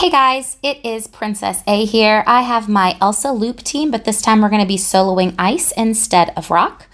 Hey guys, it is Princess A here. I have my Elsa Loop team, but this time we're going to be soloing ice instead of rock.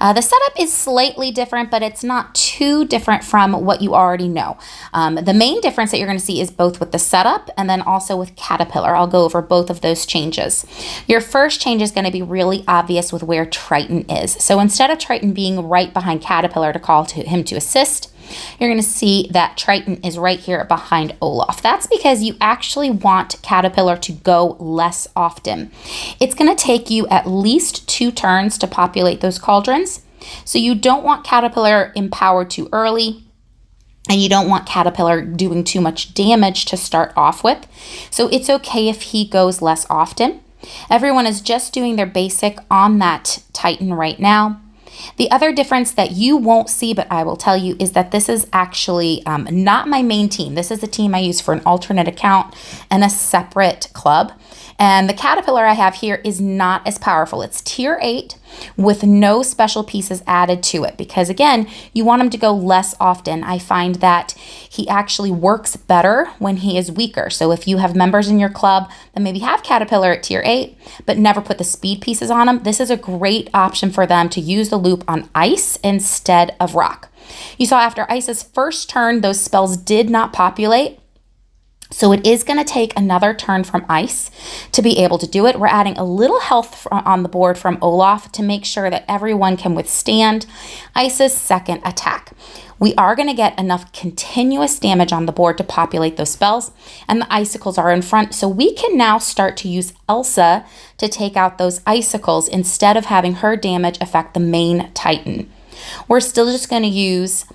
The setup is slightly different, but it's not too different from what you already know. The main difference that you're going to see is both with the setup and then also with Caterpillar. I'll go over both of those changes. Your first change is going to be really obvious with where Triton is. So instead of Triton being right behind Caterpillar to call to him to assist, you're going to see that Triton is right here behind Olaf. That's because you actually want Caterpillar to go less often. It's going to take you at least 2 turns to populate those cauldrons. So you don't want Caterpillar empowered too early, and you don't want Caterpillar doing too much damage to start off with. So it's okay if he goes less often. Everyone is just doing their basic on that Titan right now. The other difference that you won't see, but I will tell you, is that this is actually not my main team. This is the team I use for an alternate account and a separate club. And the Caterpillar I have here is not as powerful. It's tier 8 with no special pieces added to it because, again, you want him to go less often. I find that he actually works better when he is weaker. So if you have members in your club that maybe have Caterpillar at tier 8 but never put the speed pieces on him, this is a great option for them to use the loop on ice instead of rock. You saw after Ice's first turn, those spells did not populate. So it is going to take another turn from Ice to be able to do it. We're adding a little health on the board from Olaf to make sure that everyone can withstand Ice's second attack. We are going to get enough continuous damage on the board to populate those spells, and the icicles are in front, so we can now start to use Elsa to take out those icicles instead of having her damage affect the main Titan. We're still just going to use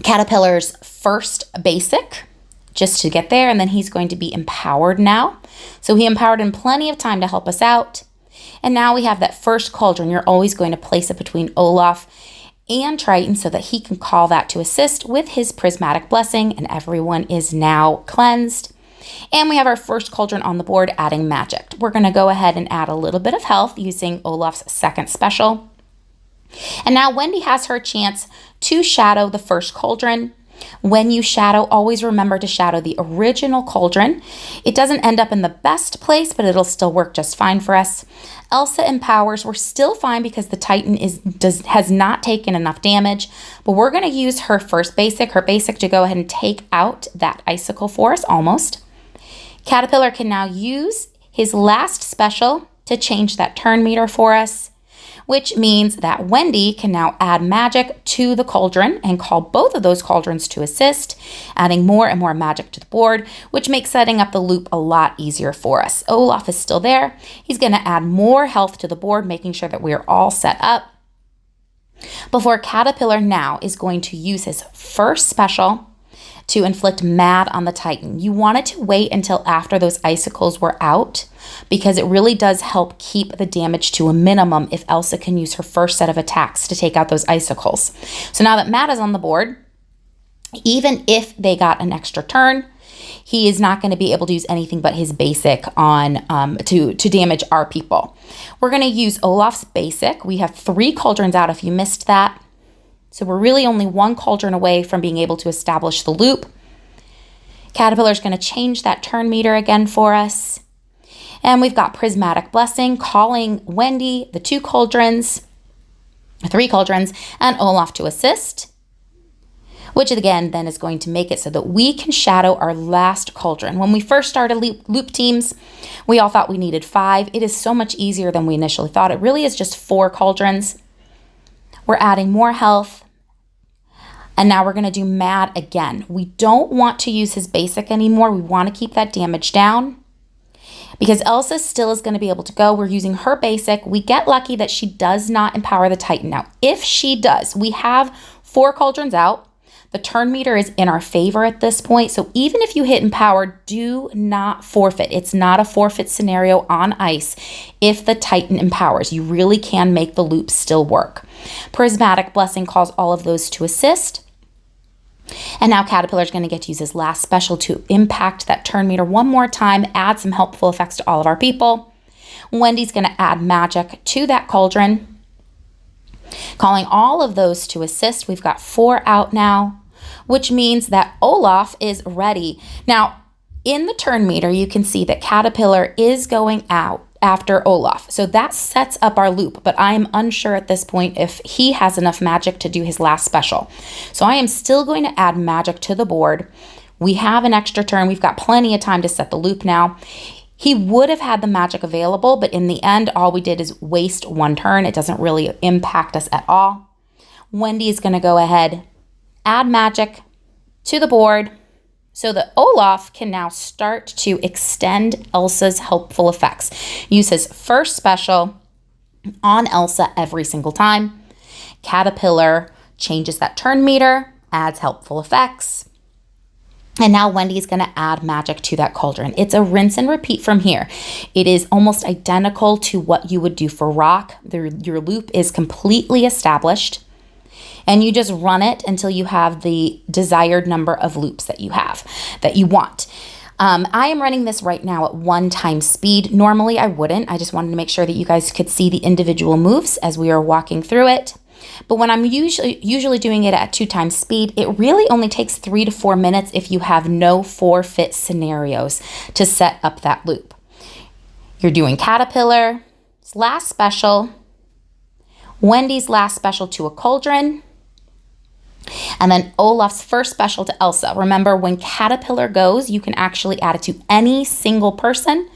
Caterpillar's first basic just to get there, and then he's going to be empowered now. So he empowered in plenty of time to help us out. And now we have that first cauldron. You're always going to place it between Olaf and Triton so that he can call that to assist with his prismatic blessing, and everyone is now cleansed. And we have our first cauldron on the board adding magic. We're going to go ahead and add a little bit of health using Olaf's second special. And now Wendy has her chance to shadow the first cauldron. When you shadow, always remember to shadow the original cauldron. It doesn't end up in the best place, but it'll still work just fine for us. Elsa empowers. We're still fine because the Titan has not taken enough damage, but we're going to use her basic to go ahead and take out that icicle for us almost. Caterpillar can now use his last special to change that turn meter for us, which means that Wendy can now add magic to the cauldron and call both of those cauldrons to assist, adding more and more magic to the board, which makes setting up the loop a lot easier for us. Olaf is still there. He's going to add more health to the board, making sure that we are all set up. Before Caterpillar now is going to use his first special to inflict mad on the Titan. You wanted to wait until after those icicles were out because it really does help keep the damage to a minimum if Elsa can use her first set of attacks to take out those icicles. So now that Mad is on the board, even if they got an extra turn, he is not going to be able to use anything but his basic on to damage our people. We're going to use Olaf's basic. We have 3 cauldrons out if you missed that. So we're really only 1 cauldron away from being able to establish the loop. Caterpillar's going to change that turn meter again for us. And we've got Prismatic Blessing calling Wendy, the 3 cauldrons, and Olaf to assist, which again then is going to make it so that we can shadow our last cauldron. When we first started loop teams, we all thought we needed 5. It is so much easier than we initially thought. It really is just 4 cauldrons. We're adding more health. And now we're going to do Mad again. We don't want to use his basic anymore. We want to keep that damage down because Elsa still is going to be able to go. We're using her basic. We get lucky that she does not empower the Titan. Now, if she does, we have 4 cauldrons out. The turn meter is in our favor at this point. So even if you hit empowered, do not forfeit. It's not a forfeit scenario on ice if the Titan empowers. You really can make the loop still work. Prismatic Blessing calls all of those to assist. And now Caterpillar's going to get to use his last special to impact that turn meter one more time, add some helpful effects to all of our people. Wendy's going to add magic to that cauldron, calling all of those to assist. We've got 4 out now. which means that Olaf is ready. Now, in the turn meter, you can see that Caterpillar is going out after Olaf. So that sets up our loop, but I'm unsure at this point if he has enough magic to do his last special. So I am still going to add magic to the board. We have an extra turn. We've got plenty of time to set the loop now. He would have had the magic available, but in the end, all we did is waste one turn. It doesn't really impact us at all. Wendy is going to go ahead, add magic to the board so that Olaf can now start to extend Elsa's helpful effects. Use his first special on Elsa every single time. Caterpillar changes that turn meter, adds helpful effects. And now Wendy's going to add magic to that cauldron. It's a rinse and repeat from here. It is almost identical to what you would do for rock. Your loop is completely established. And you just run it until you have the desired number of loops that you want. I am running this right now at 1 times speed. Normally I wouldn't. I just wanted to make sure that you guys could see the individual moves as we are walking through it. But when I'm usually doing it at 2 times speed, it really only takes 3 to 4 minutes if you have no forfeit scenarios to set up that loop. You're doing Caterpillar's last special, Wendy's last special to a cauldron, and then Olaf's first special to Elsa. Remember, when Caterpillar goes, you can actually add it to any single person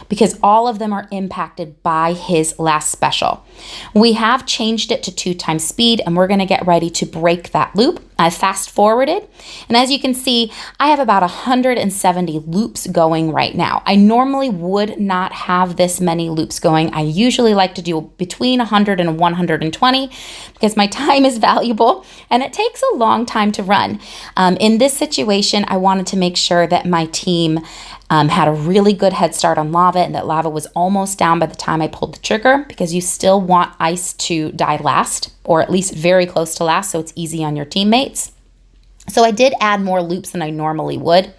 because all of them are impacted by his last special. We have changed it to 2 times speed, and we're going to get ready to break that loop. I fast forwarded, and as you can see, I have about 170 loops going right now. I normally would not have this many loops going. I usually like to do between 100 and 120 because my time is valuable and it takes a long time to run. In this situation, I wanted to make sure that my team had a really good head start on lava and that lava was almost down by the time I pulled the trigger, because you still want ice to die last, or at least very close to last, so it's easy on your teammates. So I did add more loops than I normally would.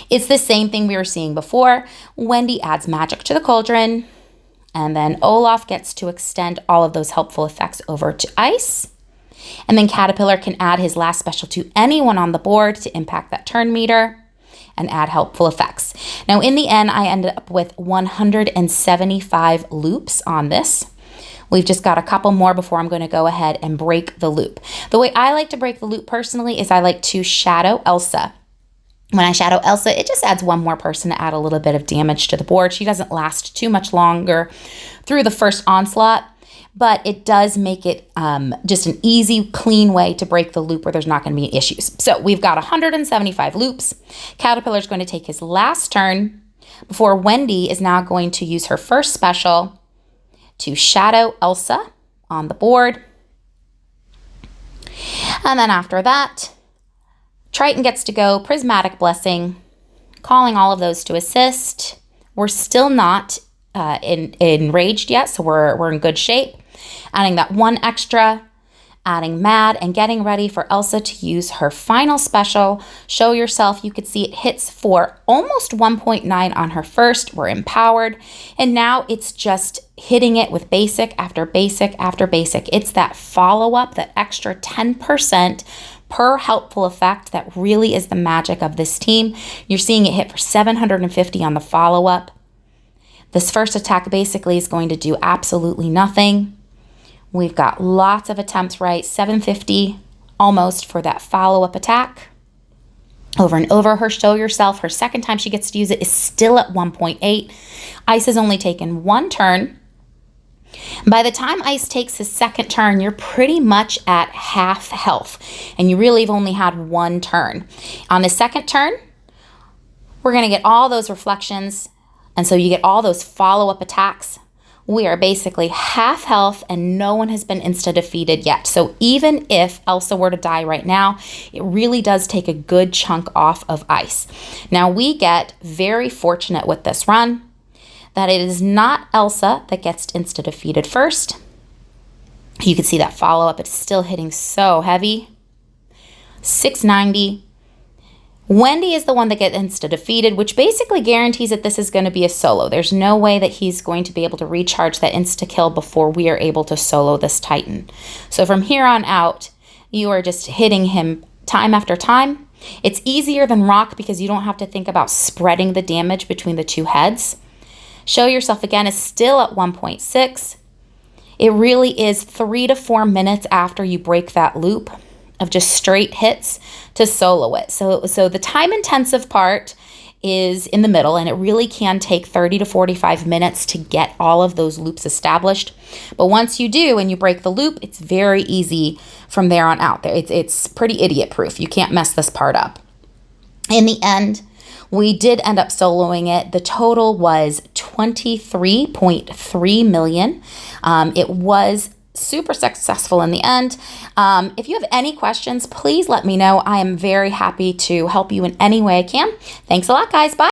It's the same thing we were seeing before. Wendy adds magic to the cauldron, and then Olaf gets to extend all of those helpful effects over to ice. And then Caterpillar can add his last special to anyone on the board to impact that turn meter and add helpful effects. Now, in the end, I ended up with 175 loops on this. We've just got a couple more before I'm going to go ahead and break the loop. The way I like to break the loop personally is I like to shadow Elsa. When I shadow Elsa, it just adds one more person to add a little bit of damage to the board. She doesn't last too much longer through the first onslaught, but it does make it just an easy, clean way to break the loop where there's not going to be issues. So we've got 175 loops. Caterpillar's going to take his last turn before Wendy is now going to use her first special to shadow Elsa on the board. And then after that, Triton gets to go, Prismatic Blessing, calling all of those to assist. We're still not enraged yet, so we're in good shape. Adding that one extra, adding Mad, and getting ready for Elsa to use her final special. Show Yourself. You could see it hits for almost 1.9 on her first. We're empowered. And now it's just hitting it with basic after basic after basic. It's that follow-up, that extra 10% per helpful effect that really is the magic of this team. You're seeing it hit for 750 on the follow-up. This first attack basically is going to do absolutely nothing. We've got lots of attempts right, 750 almost for that follow-up attack. Over and over, her Show Yourself, her second time she gets to use it, is still at 1.8. Ice has only taken one turn. By the time Ice takes his second turn, you're pretty much at half health, and you really have only had one turn. On the second turn, we're going to get all those reflections, and so you get all those follow-up attacks. We are basically half health and no one has been insta-defeated yet. So even if Elsa were to die right now, it really does take a good chunk off of Ice. Now we get very fortunate with this run that it is not Elsa that gets insta-defeated first. You can see that follow-up. It's still hitting so heavy. 690. Wendy is the one that gets insta-defeated, which basically guarantees that this is going to be a solo. There's no way that he's going to be able to recharge that insta-kill before we are able to solo this Titan. So from here on out, you are just hitting him time after time. It's easier than rock because you don't have to think about spreading the damage between the two heads. Show yourself again is still at 1.6. It really is 3 to 4 minutes after you break that loop of just straight hits to solo it. So the time intensive part is in the middle, and it really can take 30 to 45 minutes to get all of those loops established. But once you do and you break the loop, it's very easy from there on out. It's pretty idiot proof. You can't mess this part up. In the end, we did end up soloing it. The total was 23.3 million. It was super successful in the end. If you have any questions, please let me know. I am very happy to help you in any way I can. Thanks a lot, guys. Bye.